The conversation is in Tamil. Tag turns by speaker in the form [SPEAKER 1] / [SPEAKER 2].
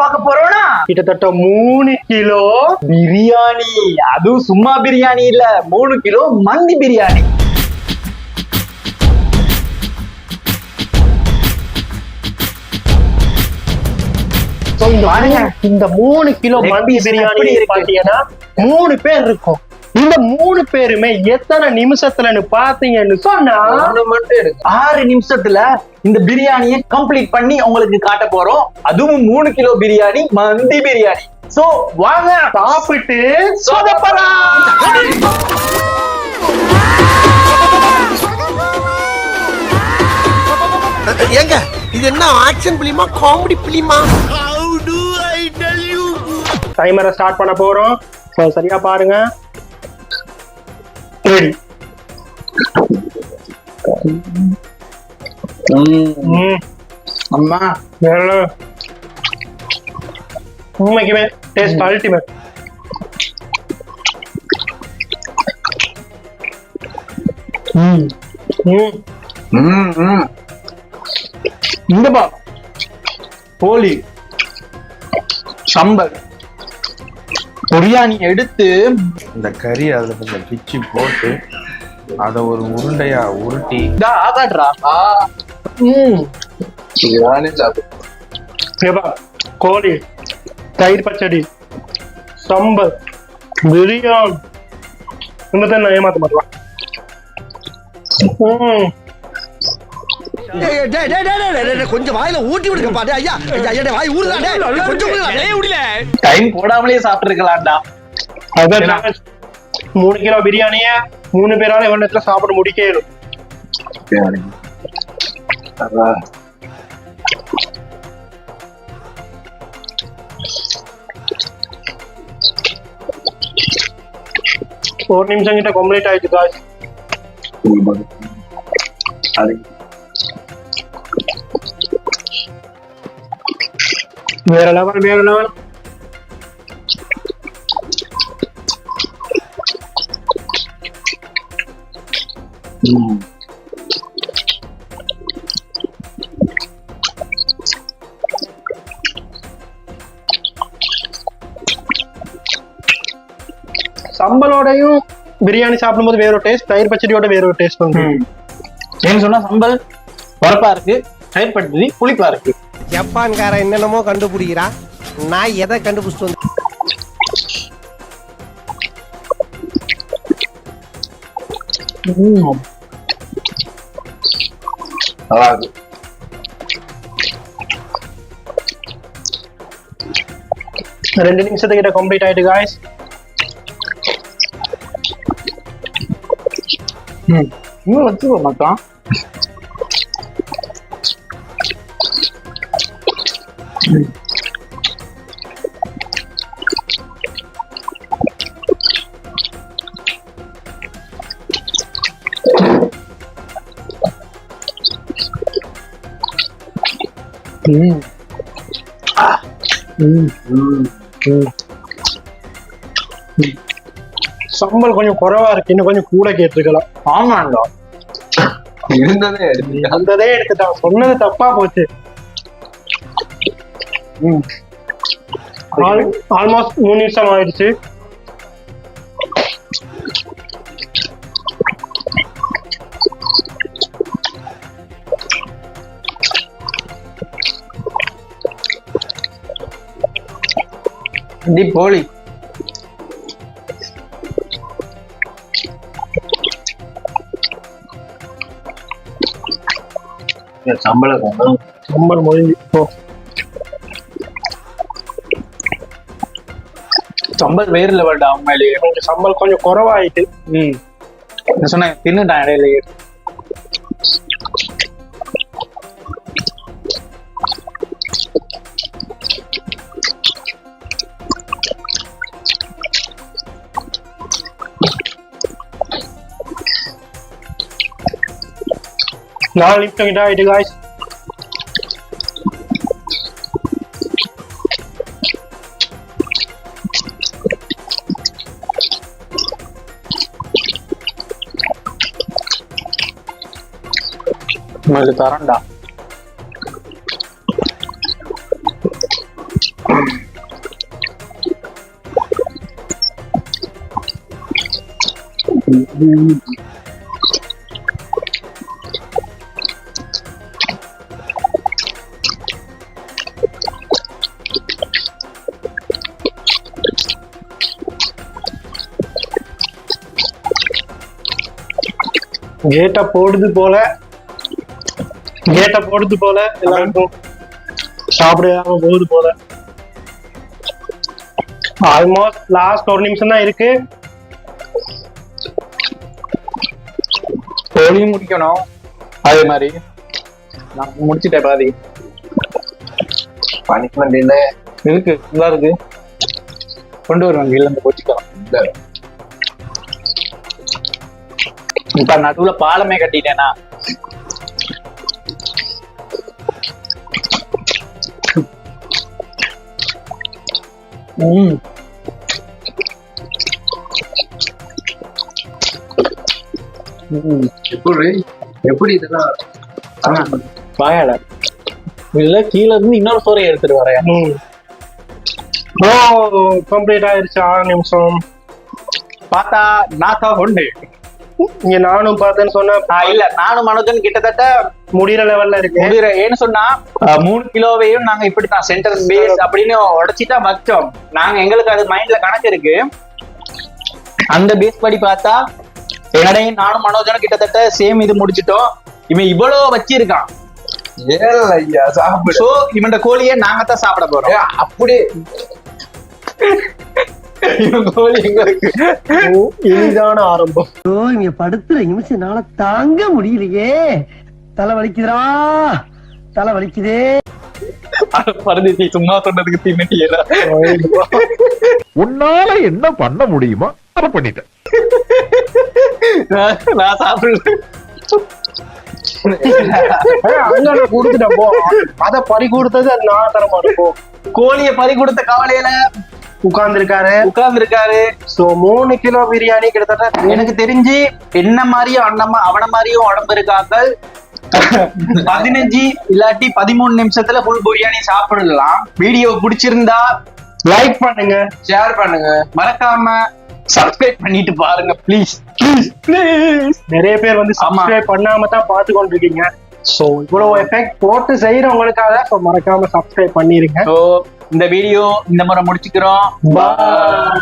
[SPEAKER 1] பார்க்க போறோம்னா
[SPEAKER 2] கிட்டத்தட்ட 3 கிலோ
[SPEAKER 1] பிரியாணி. அதுவும் சும்மா பிரியாணி இல்ல, 3 கிலோ மந்தி பிரியாணி.
[SPEAKER 2] இந்த 3 கிலோ மந்தி பிரியாணி பாத்தீங்கன்னா 3 பேர் இருக்கும். இந்த 3 பேருமே எத்தனை நிமிஷத்துலன்னு பாத்தீங்கன்னு சொன்னா
[SPEAKER 1] 6 நிமிஷத்துல இந்த பிரியாணியை கம்ப்ளீட் பண்ணி உங்களுக்கு காட்ட போறோம். அதுவும் 3 கிலோ பிரியாணி, மந்தி பிரியாணி. சோ வாங்க
[SPEAKER 2] சாப்பிட்டு
[SPEAKER 1] சொதப்பலாம்.
[SPEAKER 3] ஏங்க இது என்ன ஆக்ஷன் பிலிமா, காமெடி பிலிமா?
[SPEAKER 2] டைமரை ஸ்டார்ட் பண்ண போறோம். சரியா பாருங்க. ரெடி.
[SPEAKER 1] அம்மா
[SPEAKER 2] உண்மைக்குமே டேஸ்ட் அல்டிமேட்.
[SPEAKER 1] இந்த பா போலி சம்பல் பிரியாணி எடுத்து
[SPEAKER 4] இந்த கறி அதுல கொஞ்சம் பிச்சு போட்டு அத ஒரு உருண்டையா உருட்டி
[SPEAKER 1] ஆகாட்ரா.
[SPEAKER 2] கோழி, தயிர் பச்சடி, சம்பல், பிரியாணி நான் ஏமாத்த மாட்டேன்.
[SPEAKER 3] கொஞ்சம் வாயில ஊட்டி விடுங்க பாட்டு. ஐயா ஐயா வாய் ஊடுதாடே, கொஞ்சம்
[SPEAKER 1] டைம் போடாமலே சாப்பிட்டு இருக்கலாம்டா.
[SPEAKER 2] 3 கிலோ பிரியாணிய 3 பேரால எவ்வளவு நேரத்துல சாப்பிட முடிக்கணும். ஒரு நிமிஷம் கிட்ட கம்ப்ளீட் ஆயிடுச்சு காய்ஸ். வேற லெவல், வேற லெவல். சம்பலோடையும் பிரியாணி சாப்பிடும்போது வேற ஒரு டேஸ்ட், தயிர் பச்சடியோட வேற ஒரு டேஸ்ட் வந்து.
[SPEAKER 1] ஏன்னு சொன்னா சம்பல் உரப்பா இருக்கு, தயிர் பச்சடி புளிப்பா இருக்கு.
[SPEAKER 3] ஜப்பான்கார என்னென்னமோ கண்டுபிடிக்கிறா, நான் எதை கண்டுபிடிச்சிட்டு வந்து.
[SPEAKER 1] நல்லா இருக்கு.
[SPEAKER 2] ரெண்டு நிமிஷத்துக்கிட்ட கம்ப்ளீட் ஆயிட்டு காய்ஸ்.
[SPEAKER 1] இன்னும் வச்சுக்கோ மாட்டான்.
[SPEAKER 2] சம்பல் கொஞ்சம் குறைவா இருக்கு, இன்னும் கொஞ்சம் கூட கேட்டிருக்கலாம்.
[SPEAKER 1] ஆமாண்டா,
[SPEAKER 2] இருந்ததே எடுத்துட்டான். சொன்னது தப்பா போச்சு. ஆல்மோஸ்ட் 3 நிமிஷம் ஆயிடுச்சு.
[SPEAKER 1] போலி
[SPEAKER 2] சம்பல் மொழிஞ்சு
[SPEAKER 1] சம்பல் வேறு லெவல்டா. உண்மையிலேயே
[SPEAKER 2] கொஞ்சம் சம்பல் கொஞ்சம் குறைவாயிட்டு.
[SPEAKER 1] சொன்னேன் தின்னுட்டான் இடையிலேயே.
[SPEAKER 2] நாலு நிமிஷம் கிட்ட ஆயிட்டு காய்ஸ்.
[SPEAKER 1] உங்களுக்கு தரேன்டா.
[SPEAKER 2] கேட்ட போடுது போல எல்லாருக்கும் சாப்பிடாம போகுது போல. ஆல்மோஸ்ட் லாஸ்ட் 1 நிமிஷம் தான் இருக்கு.
[SPEAKER 1] கோழியும் முடிக்கணும். அதே மாதிரி நான் முடிச்சுட்டேன் பாதி.
[SPEAKER 4] பனிஷ்மெண்ட் என்ன
[SPEAKER 1] இருக்கு, நல்லா இருக்கு. கொண்டு வருவாங்க இல்ல இந்த போச்சுக்கலாம். இப்ப நடுவுல பாலமே கட்டிட்டேனா.
[SPEAKER 4] எப்படி இதெல்லாம்
[SPEAKER 1] பாயால இல்ல கீழ இருந்து இன்னொரு சோறையை எடுத்துட்டு வரேன்.
[SPEAKER 2] கம்ப்ளீட் ஆயிருச்சு 6 நிமிஷம்.
[SPEAKER 1] பார்த்தா நாக்கா உண்டு.
[SPEAKER 2] இங்க நானும் பார்த்தேன்னு சொன்னா
[SPEAKER 1] இல்ல நானும் மனோஜன் கிட்டத்தட்ட
[SPEAKER 2] முடிகிற லெவல்ல இருக்கு.
[SPEAKER 1] ஏன்னு சொன்னா 3 கிலோவையும் நாங்க இப்படித்தான் சென்டர் பேஸ் அப்படின்னு உடைச்சிட்டா வச்சோம். நாங்க எங்களுக்கு அது மைண்ட்ல கணக்கு இருக்கு. அந்த பேஸ் படி பார்த்தா என்னடையும் நானும் மனோஜனும் கிட்டத்தட்ட சேம் இது முடிச்சிட்டோம். இவன் இவ்வளவு வச்சிருக்கான்.
[SPEAKER 4] ஐயா சாப்பிடு.
[SPEAKER 1] சோ இவன் கோழியை நாங்க தான் சாப்பிட போறோம்.
[SPEAKER 4] அப்படி
[SPEAKER 1] கோழி எங்களுக்கு
[SPEAKER 2] இனிதான ஆரம்பம்.
[SPEAKER 3] இங்க படுத்துற நிமிஷம்னால தாங்க முடியலையே. தலை வலிக்குதுடா, தலை வலிக்குதே.
[SPEAKER 1] பரதேசி சும்மா சொன்னதுக்கு தின்னுட்டியல.
[SPEAKER 5] உன்னால என்ன பண்ண முடியுமோ அதை பண்ணிட்டேன்.
[SPEAKER 1] நான் சாப்பிடுறேன்.
[SPEAKER 2] கொடுத்துட்டேன் போ. அத பறி கொடுத்தது அது நான் தரமா இருக்கும்.
[SPEAKER 1] கோழிய பறி கொடுத்த கவலையில
[SPEAKER 2] உட்கார்ந்து இருக்காரு.
[SPEAKER 1] சோ
[SPEAKER 2] 3 கிலோ பிரியாணி கிட்டத்தட்ட
[SPEAKER 1] எனக்கு தெரிஞ்சு என்ன மாதிரியும் அவன மாதிரியும் உடம்பு இருக்காக்கள் 15 இல்லாட்டி 13 நிமிஷத்துல ஃபுல் பிரியாணி சாப்பிடலாம். வீடியோ பிடிச்சிருந்தா
[SPEAKER 2] லைக் பண்ணுங்க,
[SPEAKER 4] ஷேர் பண்ணுங்க,
[SPEAKER 1] மறக்காம சப்ஸ்கிரைப் பண்ணிட்டு பாருங்க ப்ளீஸ்.
[SPEAKER 2] நிறைய பேர் வந்து சப்ஸ்கிரைப் பண்ணாம தான் பார்த்து கொண்டிருக்கீங்க. சோ இவ்வளவு எஃபெக்ட் போட்டு செய்யறவங்களுக்காக சோ மறக்காம சப்ஸ்கிரைப் பண்ணிருங்க.
[SPEAKER 1] இந்த வீடியோ இந்த முறை முடிச்சுக்கிறோம். பாய்.